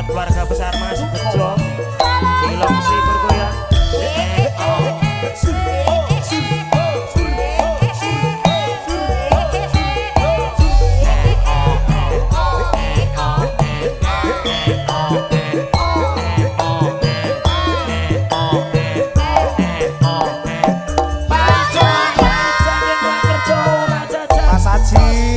keluarga besar Mas Bejo Cilongsi bergoyang Mas Haji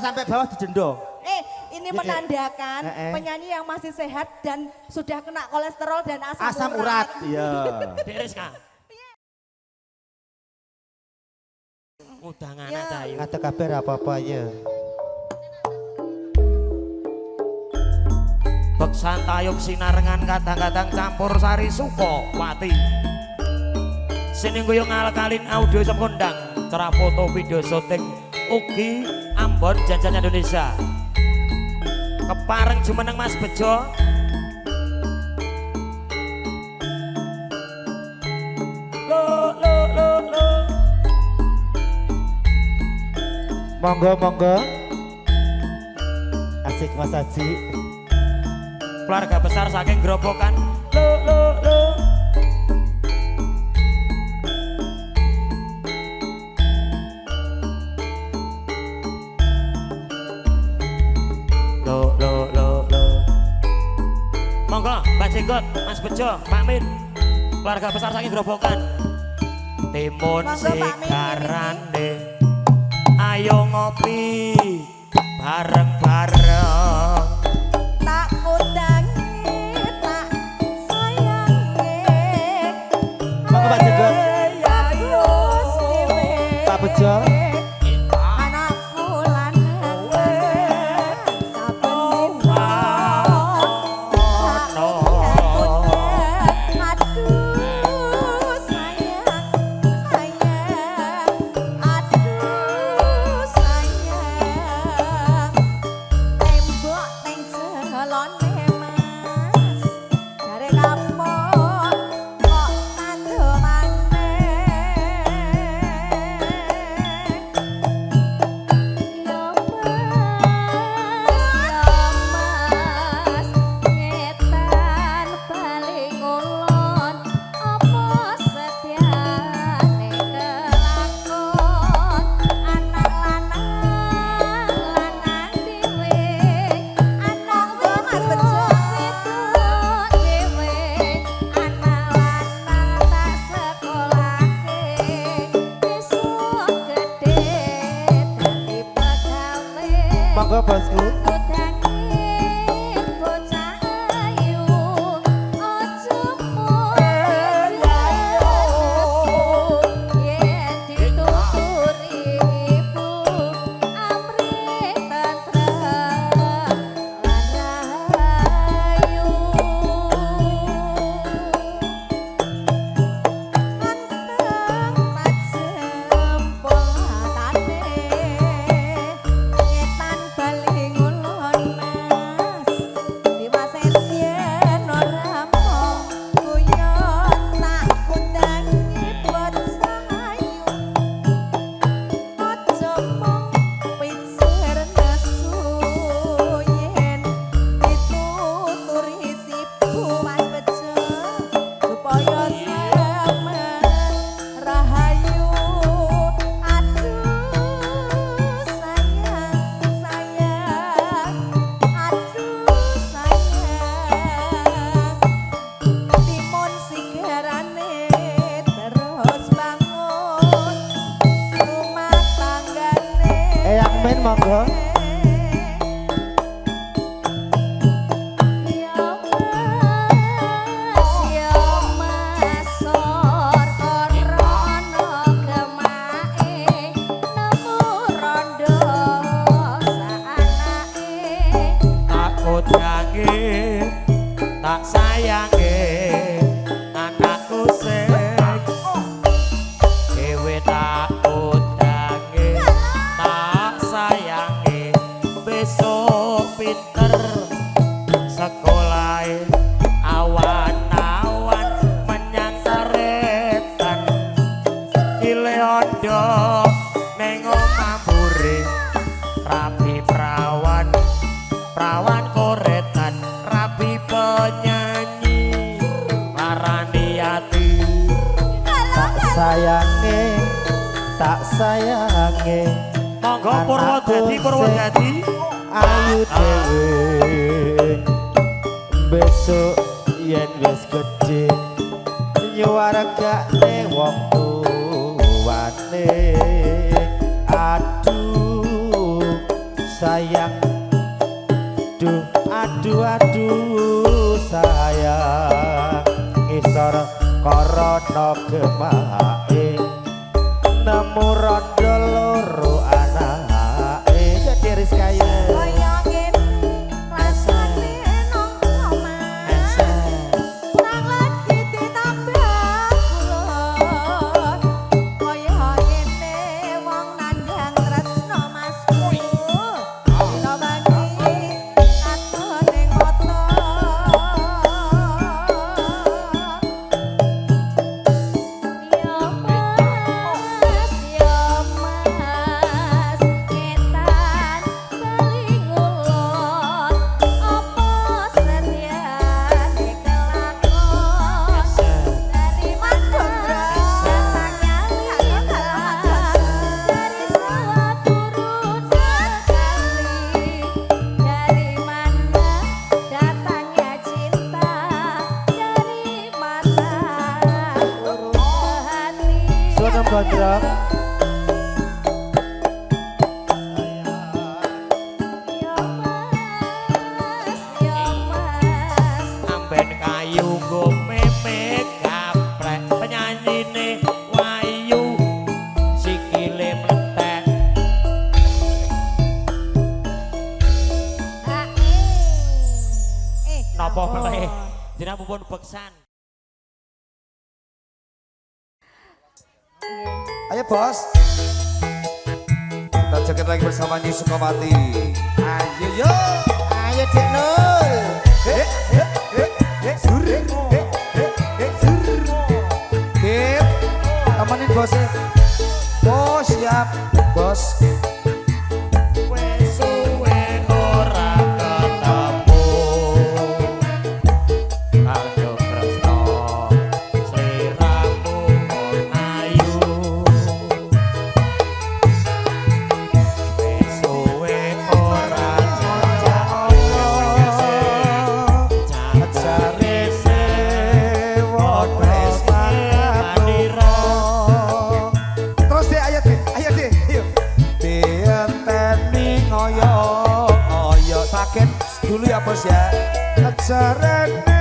sampai bawah dijendong. Ini menandakan penyanyi yang masih sehat dan sudah kena kolesterol dan asam urat. Iya. Beres Kang. Udangan aja yuk. Kata kabar apa-apanya. Beksan tayub sinarengan kadang-kadang campur sari suko wati. sini guyu ngalkalin audio iso kondang cara foto video syuting ugi Ambon Jajan Indonesia kepareng jumeneng Mas Bejo lo monggo monggo asik Mas Haji keluarga besar saking Grobogan lo monggo Mbak Jenggot, Mas Bejo, Pak Min keluarga besar saking Grobogan timun sikarane ayo ngopi bareng-bareng tak kudangi tak sayangi monggo Pak Jenggot bagus dewe Pak Bejo anakku lanang saben dina aduh sayang aduh sayang tembok teng jelone mas jare kapok kok tando maneh yo mas ngetan bali ngulon apa setiane kelakon anak lanang dhewe anak mas bejo wedok dhewe anak lanang tak sekolahke besok gede dadi pegawe monggo bosku bocah ayu ojo nesu yen dituturi ibu amrih tentrem lan rahayu anteng tajem polatane ngetan bali ngulon mas diwasen yen ora mong guyon tak kundangi bocah ayu ojo mong pijer nesu yen dituturi sibu mas bejo supaya selamat rahayu aduh sayang aduh sayang timun sigarane terus bangun rumah tanggane Eyang Min monggo yo mas sor korono gemae nemu rondo saanake takut yangi tak sayangi anakku sing dewe takut yangi tak sayangi besok pinter sekolah awan-awan menyang saretan ile ondo ning omah buri rapi perawan koretan rapi penyanyi larani ati tak sayange monggo Purwodadi ayu dhewe besok yen wis gedhe nyuwargane wong tuwane aduh sayang aduh sayang ngisor korona gemae nemu rondo loro anake jadi Rizkaya kaya ngene rasane nang omah kurang lagi ditambah kula Gondrong. Amben kayu nggo memek gaprek penyanyine wayu sikile mletek napa meneh jenengan pun beksan. Ayo bos. Kita joget lagi bersama Nyi Sukamati. Ayo yo. Ayo Dik Nul. Sur. Sur. Kip. Temenin bosnya. Oh siap bos. Wes suwe ora ketemu karo Kresna sliramu kon ayu wes suwe ora jajare Wes mandira terus deh ayo deh ayo dienteni ngoyo sakit dulu ya bos ya ajarene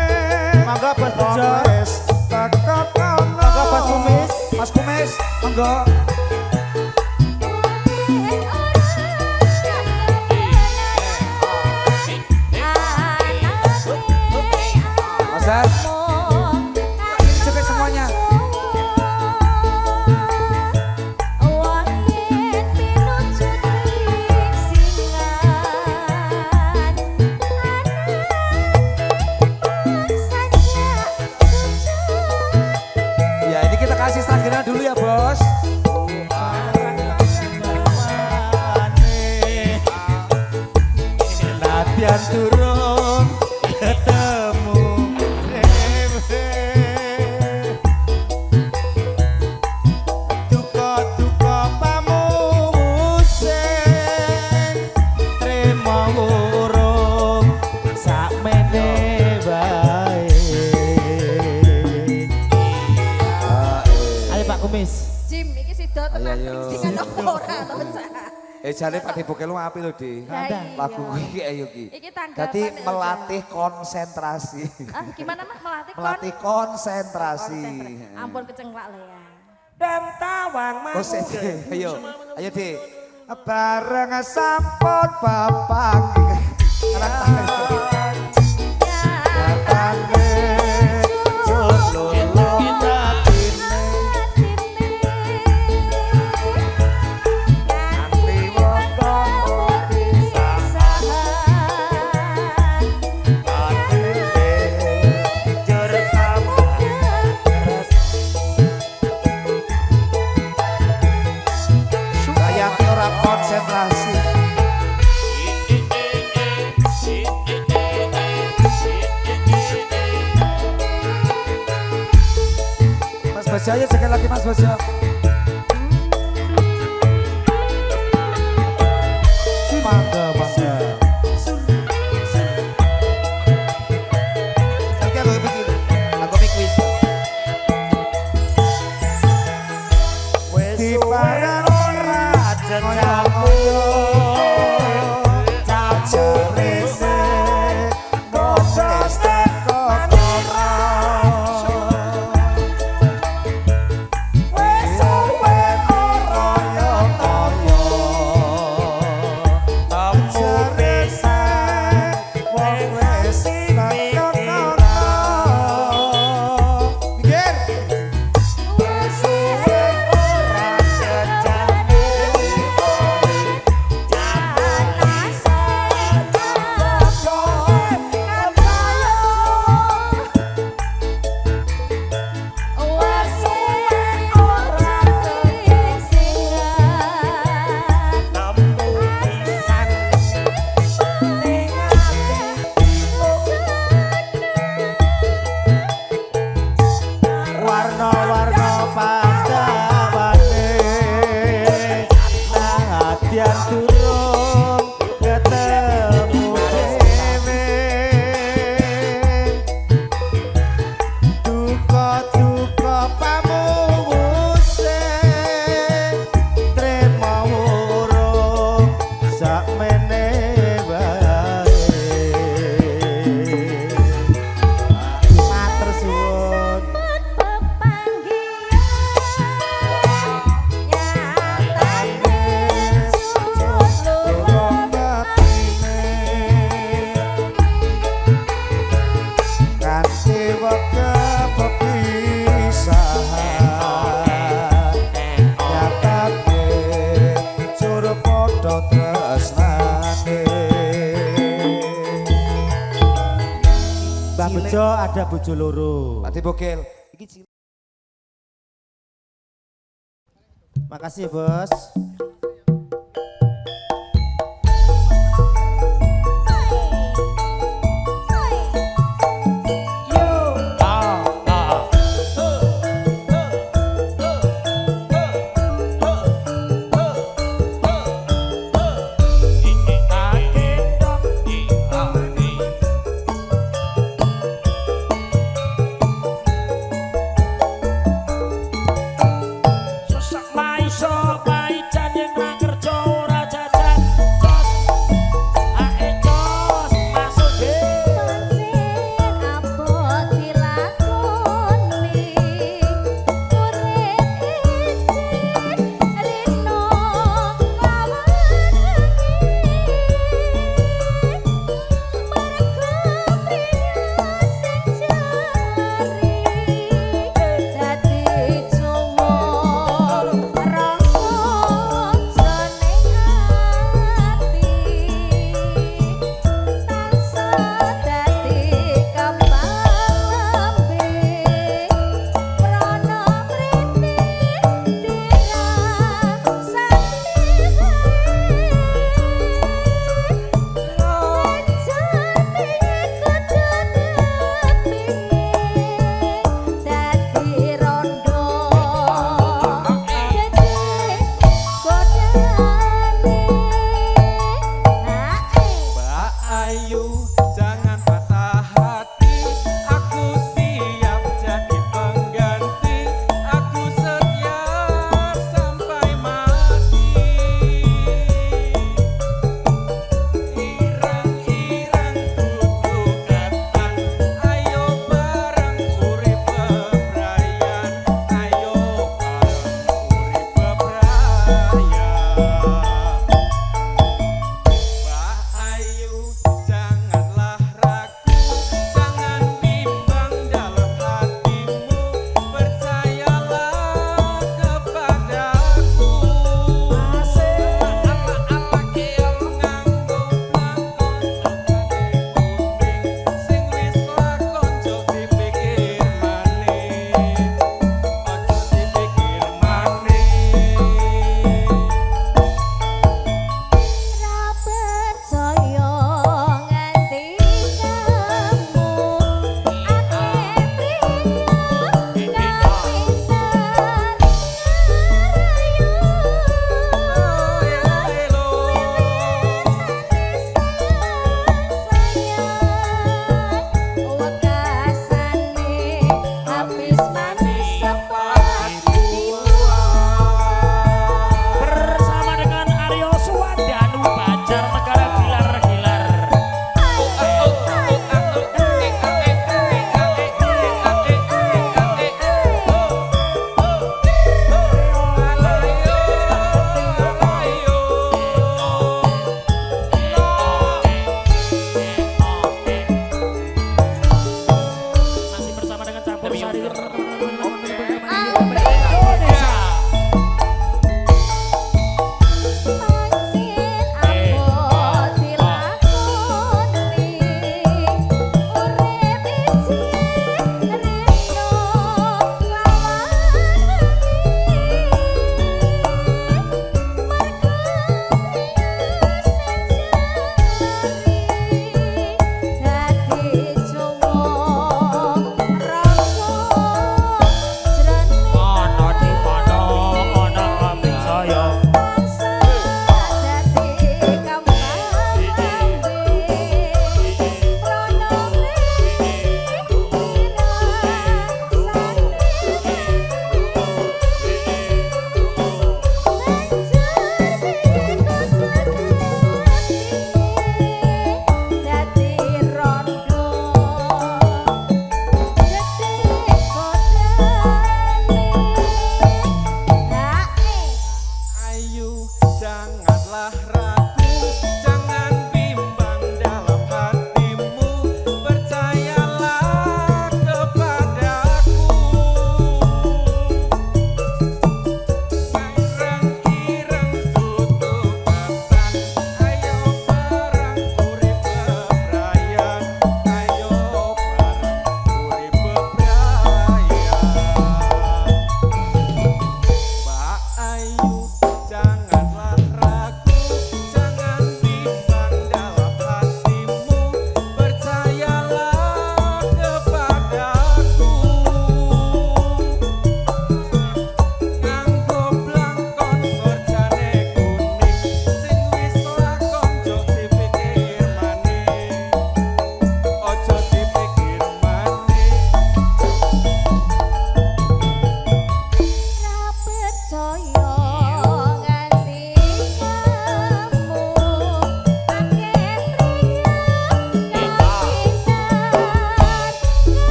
Mangga Bos Bejo. wes tekok kono Mangga Mas Kumis. Mas Kumis monggo Mas Ar joget semuanya ya ini kita kasih stageran dulu ya bos Latihan turun ketemu duka-duka pamusing trimo urung sakmene bae. Ayo Pak Kumis. Jim, iki sido tenan Ayo, ayo. sing apa ora to Cak? jane Pak Deboke lu apik lho Di Lah iya. lagu iki ayo ki Iki tanggapan dadi lho, melatih konsentrasi Ah, gimana Mas melatih kon? melatih konsentrasi Ampun kecengklak lho ya. dan tawang terus ayo ayo Di bareng sampun babang Bayangke ora konsentrasi Mas Baja ayo sekali lagi Mas Baja Mangga mangga. Oke aku bikin aku mikir wes di suwe barang ora jejakmu Cacarese Gomez teko Mbah cilik. Bejo ada bojo loro. Pak Bogel. Iki cilik. Makasih ya, Bos.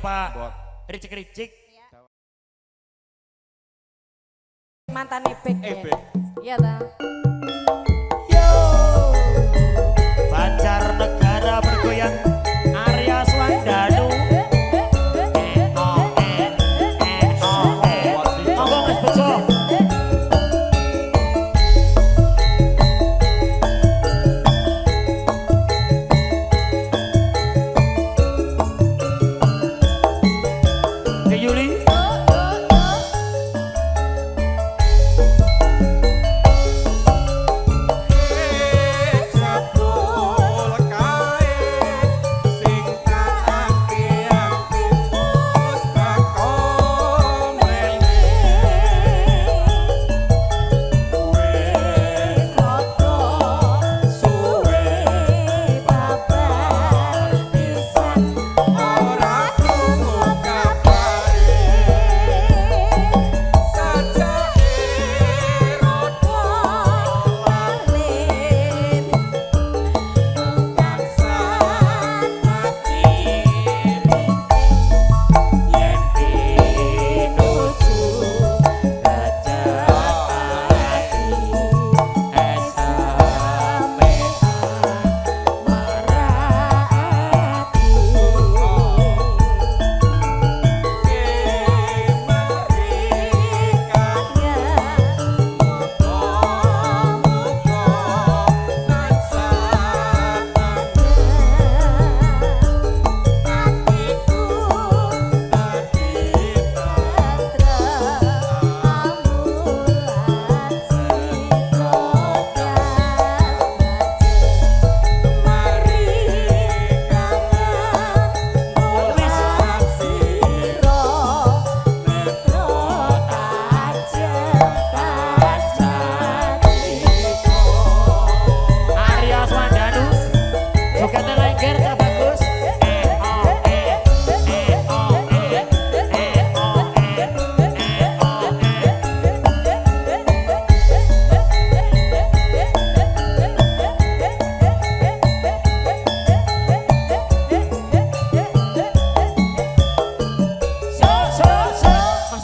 Bapak Ricik-Ricik. Mantan Ebek ya. Iya ta. Banjar Negara bergoyang Arya Swandanu. Monggo Mas Bejo. Ke Yuli.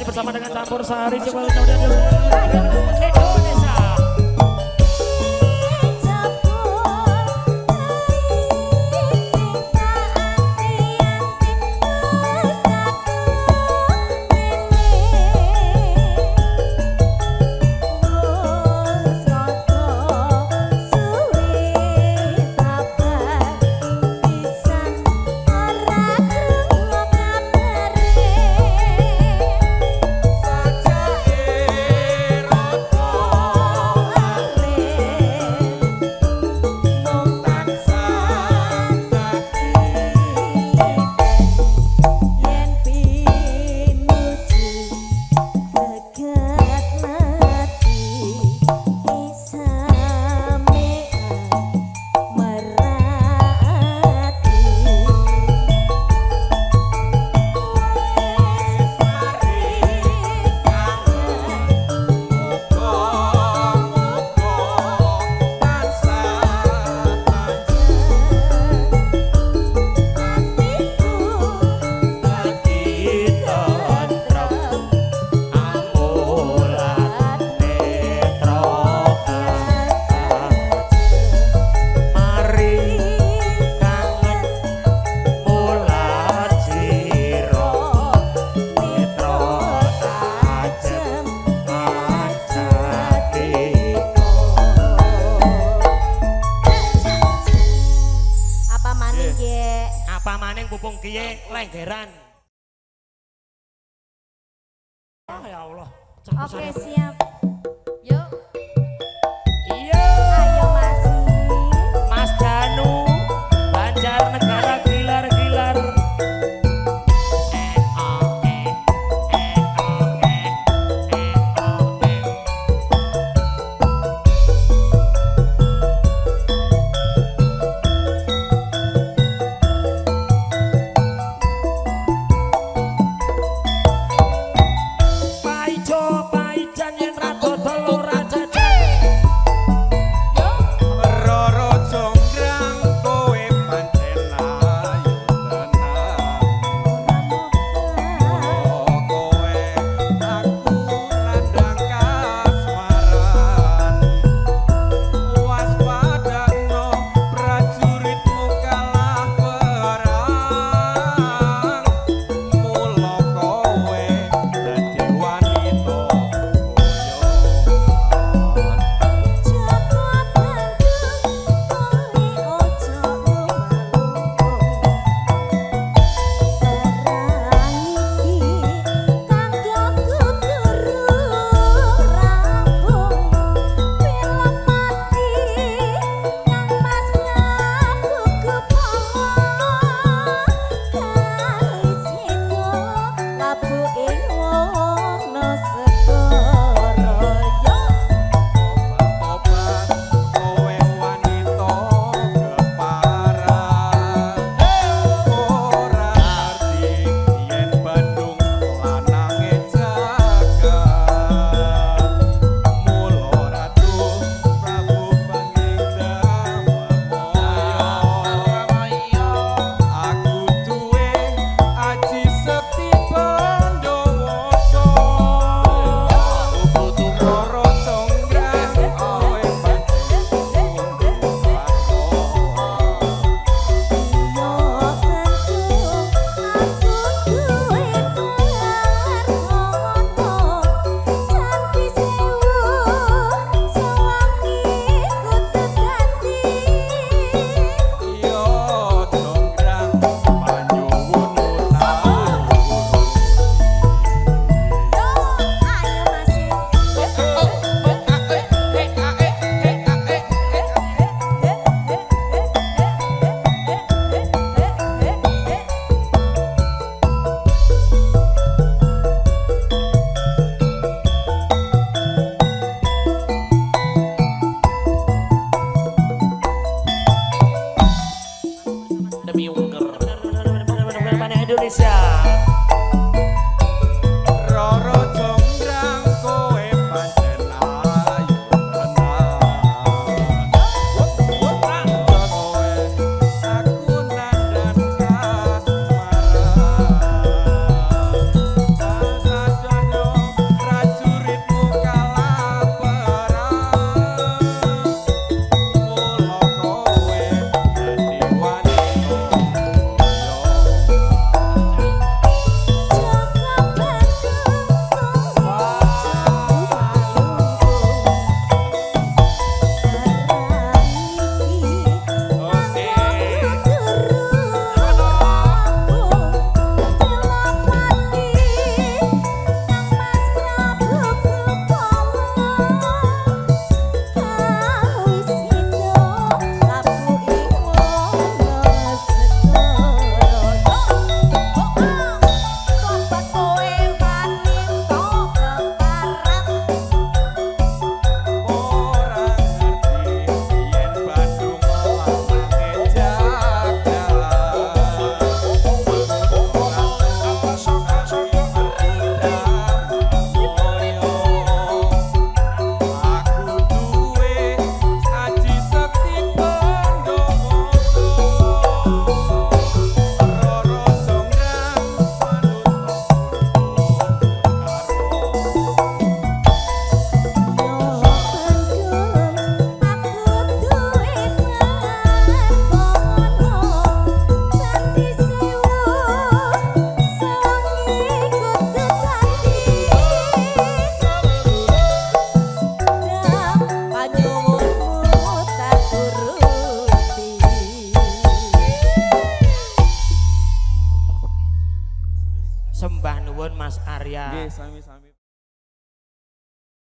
Bersama dengan Campur Sari coba Indonesia. Pupung kiye lenggeran. Ah ya Allah. Oke, siap. Yuk. Iya. Ayo Mas. Mas Danu, Banjar Negara gilar-gilar. Paijo, Paijan yang ratu Indonesia. Roro jonggrang kowe pancen ayu tenan. Kowe aku nandan kasmaran. Sajono prajuritmu kalah perang. Mula kowe dadi wanita Sembah nuwun Mas Arya. Nggih, sami-sami.